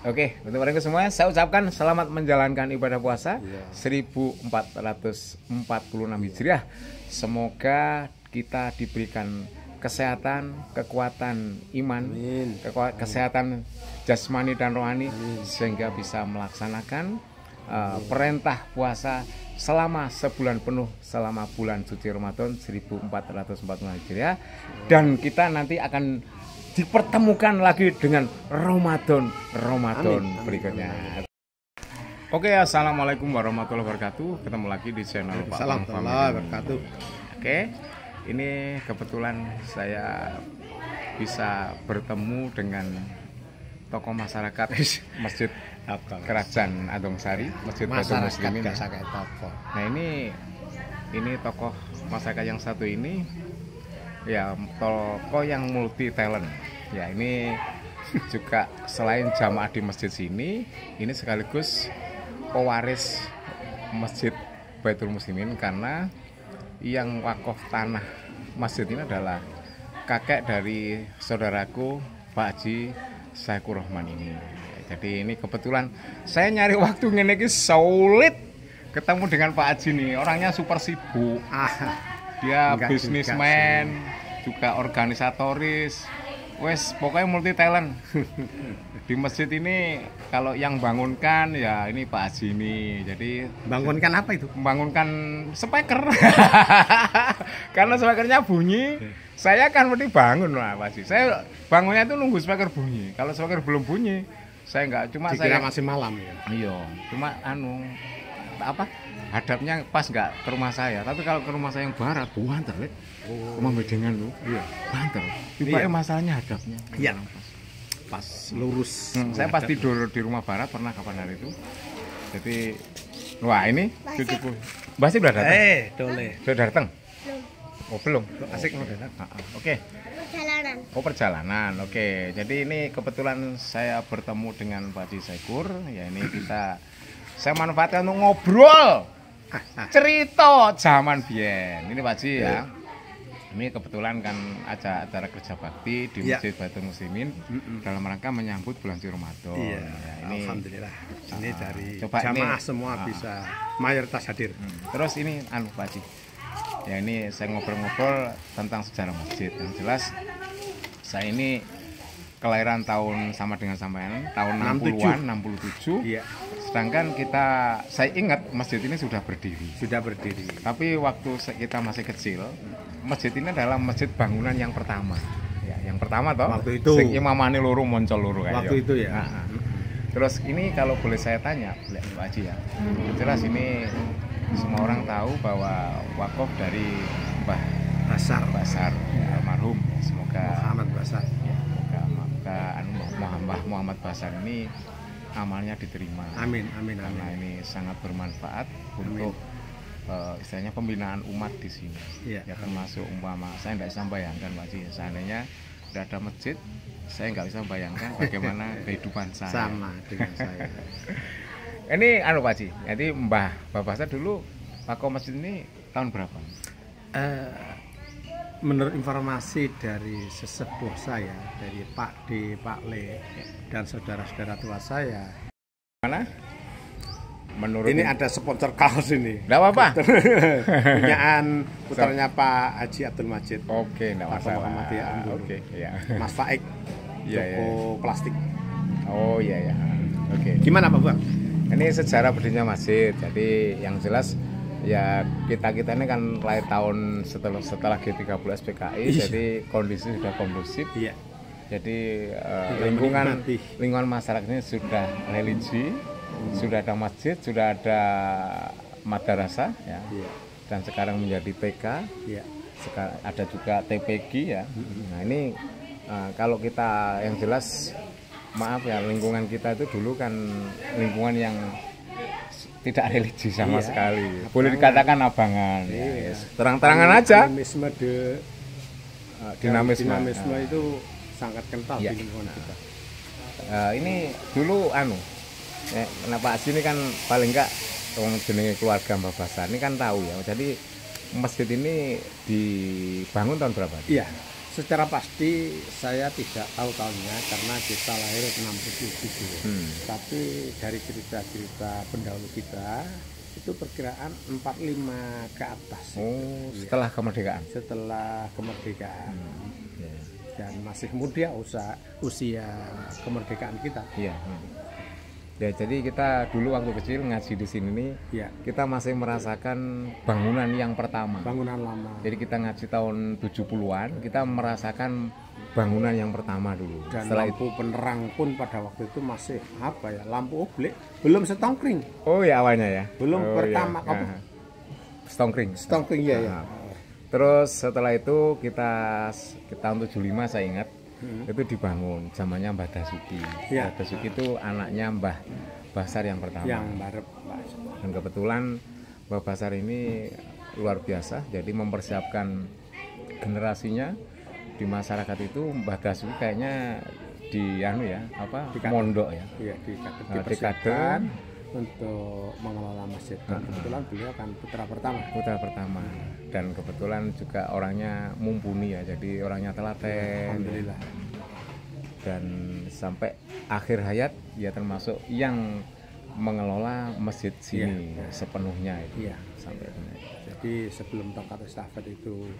Oke, untuk mereka semua saya ucapkan selamat menjalankan ibadah puasa 1446 Hijriah. Semoga kita diberikan kesehatan, kekuatan iman, kesehatan jasmani dan rohani, sehingga bisa melaksanakan perintah puasa selama sebulan penuh, selama bulan suci Ramadan 1446 Hijriah. Dan kita nanti akan dipertemukan lagi dengan Ramadan berikutnya. Oke, assalamualaikum warahmatullahi wabarakatuh. Ketemu lagi di channel Pak Warahmatullahi wabarakatuh. Oke, ini kebetulan saya bisa bertemu dengan tokoh masyarakat Masjid Kerajaan Andong Sari, Masjid Baitul Muslimin. Nah, ini tokoh masyarakat yang satu ini ya, tokoh yang multi talent. Ya, ini juga selain jamaah di masjid sini, ini sekaligus pewaris Masjid Baitul Muslimin, karena yang wakaf tanah masjid ini adalah kakek dari saudaraku Pak Haji Saikur Rahman ini. Jadi ini kebetulan saya nyari waktu ngene iki sulit ketemu dengan Pak Haji nih. Orangnya super sibuk. Dia bisnismen, juga organisatoris. Wes, pokoknya multi talent. Di masjid ini kalau yang bangunkan ya ini Pak Haji ini. Jadi bangunkan apa itu? Membangunkan speaker. Karena speakernya bunyi, saya kan mesti bangun lah Pak Haji. Saya bangunnya itu nunggu speaker bunyi. Kalau speaker belum bunyi, saya enggak, cuma dikira masih malam ya. Iya, cuma hadapnya pas nggak ke rumah saya, tapi kalau ke rumah saya yang barat, banter, rumah bedengan tuh, banter. Tiba-tiba masalahnya hadapnya. Iya. Pas lurus. Saya pas tidur di rumah barat pernah kapan hari itu. Jadi, wah ini cucuku. Mbak udah datang? Dole. Sudah datang? Oh belum. Asik mau datang. Oke. Perjalanan. Oh perjalanan. Oke. Jadi ini kebetulan saya bertemu dengan Pak Haji Saikur. Ya ini saya manfaatkan untuk ngobrol. Cerita zaman biyen. Ini Pak Haji ya. Ini kebetulan kan acara kerja bakti di Masjid Baitul Muslimin dalam rangka menyambut bulan suci Ramadan. Iya. Ya, ini alhamdulillah. Ini dari ini, jamaah semua bisa mayoritas hadir. Terus ini Pak Haji. Ya ini saya ngobrol-ngobrol tentang sejarah masjid. Yang jelas saya ini kelahiran tahun sama dengan sampean, tahun 60-an, 67. Iya. Sedangkan saya ingat masjid ini sudah berdiri. Tapi waktu kita masih kecil, masjid ini adalah masjid bangunan yang pertama. Ya, yang pertama toh. Waktu itu. Sing imamane loro moncol loro kayak. Waktu itu ya. Terus ini kalau boleh saya tanya, Pak Haji ya. Jelas ini semua orang tahu bahwa wakaf dari Mbah Basar almarhum. Semoga Muhammad Basar. Ya, Mbah Muhammad Basar ini amalnya diterima. Amin. Karena ini sangat bermanfaat untuk istilahnya pembinaan umat di sini. Ya termasuk umpama saya tidak bisa bayangkan Pak Haji, seandainya tidak ada masjid, saya nggak bisa bayangkan bagaimana kehidupan saya. Sama dengan saya. Ini Pak Haji, jadi Mbah Basar dulu wakaf masjid ini tahun berapa? Menurut informasi dari sesepuh saya, dari Pak D, Pak Le, dan saudara-saudara tua saya. Mana? Menurut ini ada sponsor kaos ini. Enggak apa-apa. Punyaan putranya Pak Haji Abdul Majid. Oke, enggak masalah. Oke, ya. Mas Faik. Toko plastik. Oh iya. Oke. Gimana Pak Bang? Ini sejarah berdirinya masjid. Jadi yang jelas ya kita ini kan lahir tahun setelah G30 SPKI, jadi kondisi sudah kondusif. Iya. Jadi lingkungan masyarakat ini sudah religi, sudah ada masjid, sudah ada madrasah ya. Iya. Dan sekarang menjadi TK. Iya. Sekarang ada juga TPG ya. Nah ini kalau kita yang jelas maaf ya, lingkungan kita itu dulu kan lingkungan yang tidak religi sama sekali. Boleh dikatakan abangan. Iya. Terang-terangan aja. Dinamisme itu sangat kental di lingkungan kita. Ini dulu Pak Haji ini kan paling enggak jenenge keluarga Mbah Basar ini kan tahu ya. Jadi masjid ini dibangun tahun berapa? Iya. Secara pasti saya tidak tahu tahunnya karena kita lahir 67. Tapi dari cerita-cerita pendahulu kita itu perkiraan 45 ke atas. Oh, setelah kemerdekaan. Setelah kemerdekaan. Dan masih muda usia kemerdekaan kita. Iya. Ya, jadi kita dulu waktu kecil ngaji di sini nih, Ya, kita masih merasakan bangunan yang pertama. bangunan lama. Jadi kita ngaji tahun 70-an, kita merasakan bangunan yang pertama dulu. Dan Setelah lampu penerang pun pada waktu itu masih apa ya, lampu oblek, belum setongkring, Oh ya, awalnya ya. belum Oh, pertama ya. apa Stongkring. setongkring ya ya. Terus setelah itu kita tahun 75 saya ingat, itu dibangun zamannya Mbah Dasuki. Ya. Mbah Dasuki itu anaknya Mbah Basar yang pertama. Yang barep. Dan kebetulan Mbah Basar ini luar biasa, jadi mempersiapkan generasinya di masyarakat itu. Mbah Dasuki kayaknya di mondok ya. Iya, Dikade dipersiapkan untuk mengelola masjid. Dan kebetulan beliau kan putra pertama. Dan kebetulan juga orangnya mumpuni ya, jadi orangnya telaten. Alhamdulillah. Dan sampai akhir hayat ya termasuk yang mengelola masjid sini sepenuhnya itu. Iya. Sampai benar. Jadi sebelum tongkat estafet itu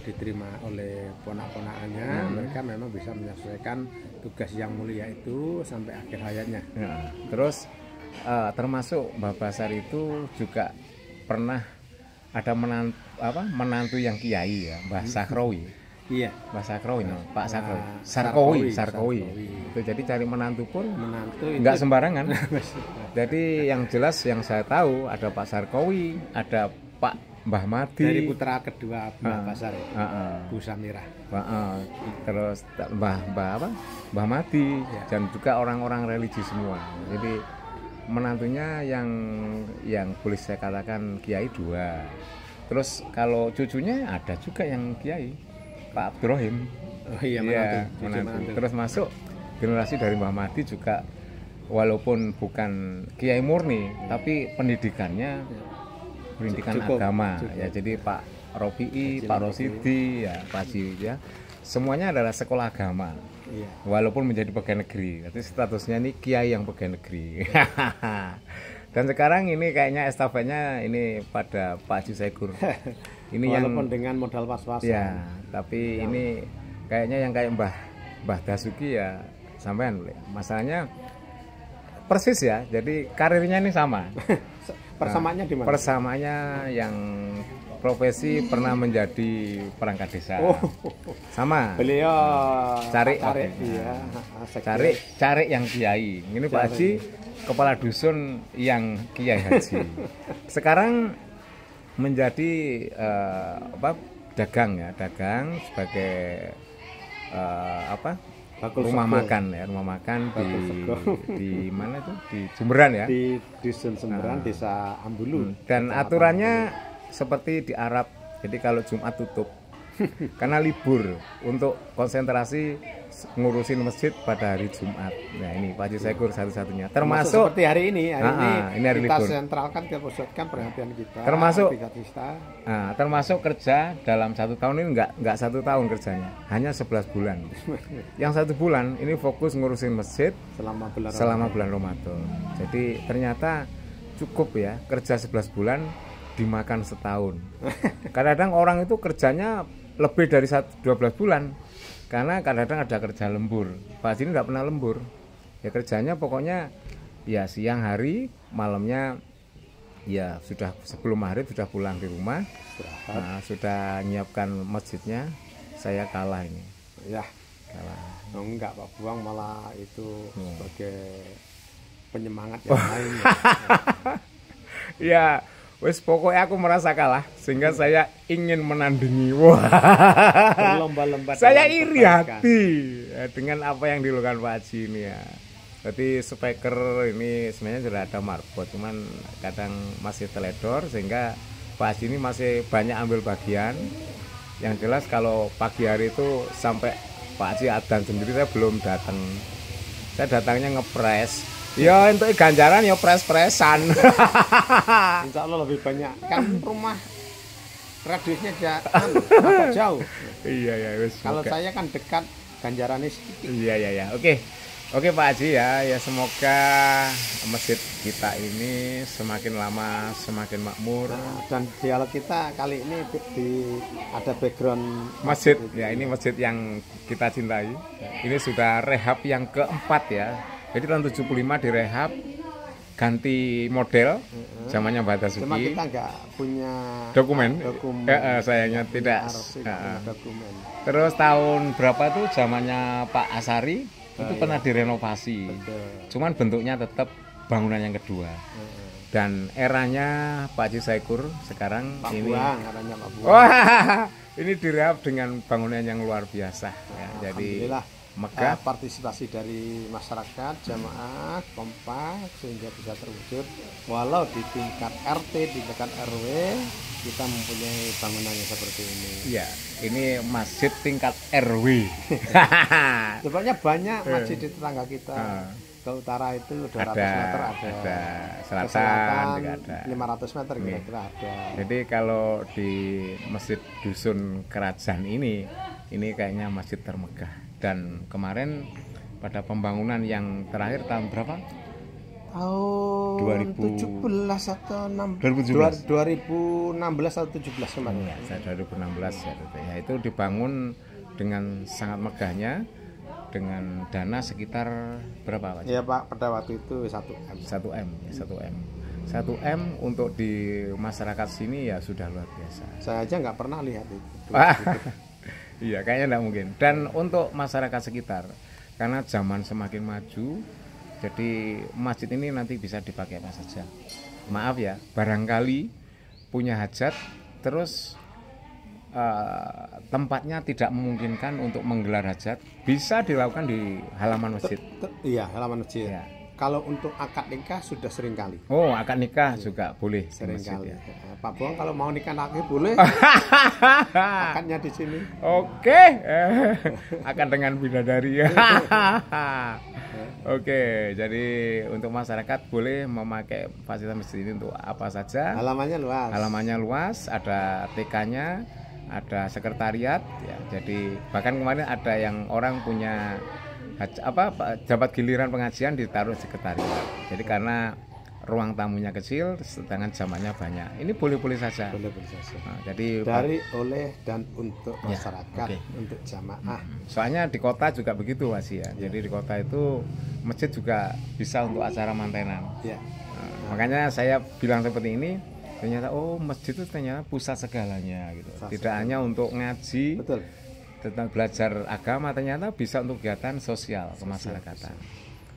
diterima oleh ponak-ponakannya, mereka memang bisa menyelesaikan tugas yang mulia itu sampai akhir hayatnya. Ya, terus termasuk Mbah Basar itu juga pernah ada menantu yang kiai ya, Mbah Sakrowi. Iya. Mbah Sakrowi, Pak Sakrowi. Sarkowi. Itu jadi cari menantu pun nggak sembarangan. Jadi yang jelas yang saya tahu ada Pak Sarkowi, ada Pak Mbah Madi. Dari putra kedua Mbah Basar, Bu Samirah. Terus Mbah Madi dan juga orang-orang religi semua. Jadi menantunya yang boleh saya katakan kiai 2. Terus kalau cucunya ada juga yang kiai, Pak Abdurrahim. Oh iya, menantu. Terus masuk generasi dari Mbah Madi juga, walaupun bukan kiai murni, tapi pendidikannya pendidikan agama. Ya, jadi Pak Rofi'i, Pak Rosidi, ya Pak Haji ya. Semuanya adalah sekolah agama. Iya. Walaupun menjadi pegawai negeri, tapi statusnya ini kiai yang pegawai negeri. Dan sekarang ini kayaknya estafetnya ini pada Pak Haji Saikur. Ini walaupun dengan modal pas-pasan. Ya, tapi ini kayaknya yang kayak Mbah Dasuki ya sampean. Masalahnya persis ya. Jadi karirnya ini sama. Persamaannya di mana? Persamaannya yang profesi pernah menjadi perangkat desa. Sama. Beliau cari yang kiai. Ini Pak Haji kepala dusun yang kiai haji. Sekarang menjadi dagang sebagai rumah makan di mana itu, di Jemberan ya, di dusun Jemberan, desa Ambulu. Dan aturannya seperti di Arab, jadi kalau Jumat tutup karena libur untuk konsentrasi ngurusin masjid pada hari Jumat. Nah ini Pak Haji Saikur satu-satunya, termasuk seperti hari ini ini hari kita libur. Sentralkan, kita pusatkan perhatian kita, termasuk kerja dalam 1 tahun ini nggak 1 tahun kerjanya, hanya 11 bulan. Yang 1 bulan ini fokus ngurusin masjid selama bulan Ramadan. Jadi ternyata cukup ya kerja 11 bulan dimakan setahun. Kadang-kadang orang itu kerjanya lebih dari 12 bulan karena kadang-kadang ada kerja lembur. Pak Haji ini nggak pernah lembur ya, kerjanya pokoknya ya siang hari, malamnya ya sudah sebelum maghrib sudah pulang di rumah. Nah, sudah nyiapkan masjidnya. Saya kalah ini ya, kalah. Enggak Pak Buang, malah itu sebagai penyemangat yang lain. Ya wes pokoknya aku merasa kalah sehingga saya ingin menandingi. Wah. Berlomba-lomba. Saya iri hati dengan apa yang dilakukan Pak Haji ini ya. Jadi speaker ini sebenarnya sudah ada marbot, cuman kadang masih teledor sehingga Pak Haji ini masih banyak ambil bagian. Yang jelas kalau pagi hari itu sampai Pak Haji adzan sendiri saya belum datang. Saya datangnya ngepres. Ya untuk ganjaran ya pres-presan. Insya Allah lebih banyak kan, rumah radiusnya agak jauh. Iya ya, wis. Kalau saya kan dekat ganjarannya sedikit. Iya. Oke Pak Haji ya semoga masjid kita ini semakin lama semakin makmur. Nah, dan dialog kita kali ini ada background masjid. Ya ini masjid yang kita cintai. Ini sudah rehab yang keempat ya. Jadi tahun 75 direhab, ganti model, zamannya Mbah Basuki. Cuma kita nggak punya dokumen. Sayangnya tidak. Dokumen. Terus tahun berapa tuh zamannya Pak Asari? Itu pernah direnovasi. Betul. Cuman bentuknya tetap bangunan yang kedua. Dan eranya Pak Haji Saikur sekarang Pak ini eranya Pak Buang. Wah, ini direhab dengan bangunan yang luar biasa ya. Jadi megah, partisipasi dari masyarakat, jamaah kompak sehingga bisa terwujud. Walau di tingkat RT, di tingkat RW kita mempunyai bangunan yang seperti ini. Iya, ini masjid tingkat RW. Sebenarnya banyak masjid di tetangga kita. Ke utara itu 200 meter ada. Selatan juga ada. 500 meter kira-kira ada. Jadi kalau di Masjid Dusun Kerajaan ini kayaknya masjid termegah. Dan kemarin pada pembangunan yang terakhir tahun berapa? Tahun 2017 atau 2016 atau 17 kemarin. Ya, 2016 ya. Itu dibangun dengan sangat megahnya dengan dana sekitar berapa Pak? Ya Pak, pada waktu itu 1M. 1M untuk di masyarakat sini ya sudah luar biasa. Saya aja nggak pernah lihat itu. Iya, kayaknya enggak mungkin. Dan untuk masyarakat sekitar, karena zaman semakin maju, jadi masjid ini nanti bisa dipakai apa saja. Maaf ya, barangkali punya hajat, terus tempatnya tidak memungkinkan untuk menggelar hajat, bisa dilakukan di halaman masjid. Iya, halaman masjid. Ya. Kalau untuk akad nikah sudah sering kali. Oh, akad nikah juga boleh sering kali. Ya. Pak Buang kalau mau nikah lagi boleh. Akadnya di sini. Oke. Akad dengan bidadari. Oke, jadi untuk masyarakat boleh memakai fasilitas masjid ini untuk apa saja. Halamannya luas, ada TK-nya, ada sekretariat ya. Jadi bahkan kemarin ada yang orang punya jabat giliran pengajian ditaruh sekretariat. Jadi karena ruang tamunya kecil, sedangkan zamannya banyak. Ini boleh-boleh saja. Nah, jadi dari, oleh dan untuk masyarakat, untuk jamaah. Soalnya di kota juga begitu Mas ya. Jadi di kota itu masjid juga bisa untuk acara mantenan. Ya. Makanya saya bilang seperti ini. Ternyata masjid itu ternyata pusat segalanya gitu. Tidak hanya untuk ngaji. Betul. Tentang belajar agama, ternyata bisa untuk kegiatan sosial kemasyarakatan.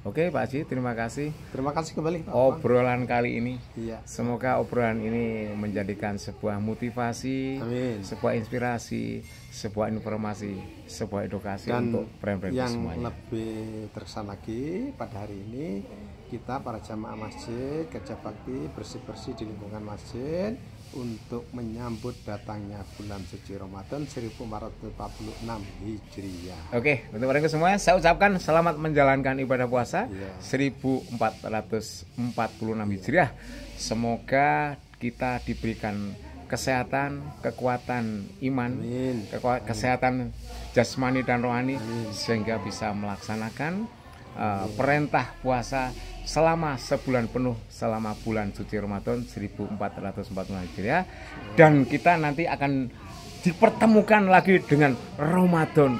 Oke Pak Haji, terima kasih. Terima kasih kembali Pak. Obrolan kali ini. Iya. Semoga obrolan ini menjadikan sebuah motivasi, amin, sebuah inspirasi, sebuah informasi, sebuah edukasi dan untuk brand-brand semuanya. Yang lebih terkesan lagi pada hari ini kita para jamaah masjid kerja bakti bersih-bersih di lingkungan masjid untuk menyambut datangnya bulan suci Ramadan 1446 Hijriah. Oke, untuk mereka semua saya ucapkan selamat menjalankan ibadah puasa 1446 Hijriah. Semoga kita diberikan kesehatan, kekuatan iman, kesehatan jasmani dan rohani, sehingga bisa melaksanakan perintah puasa selama sebulan penuh, selama bulan suci Ramadan 1446 Hijriah, dan kita nanti akan dipertemukan lagi dengan Ramadan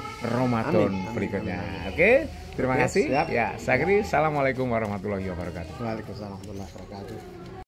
berikutnya. Oke, terima kasih. Siap. Ya, saya kira assalamualaikum warahmatullahi wabarakatuh. Waalaikumsalam warahmatullahi wabarakatuh.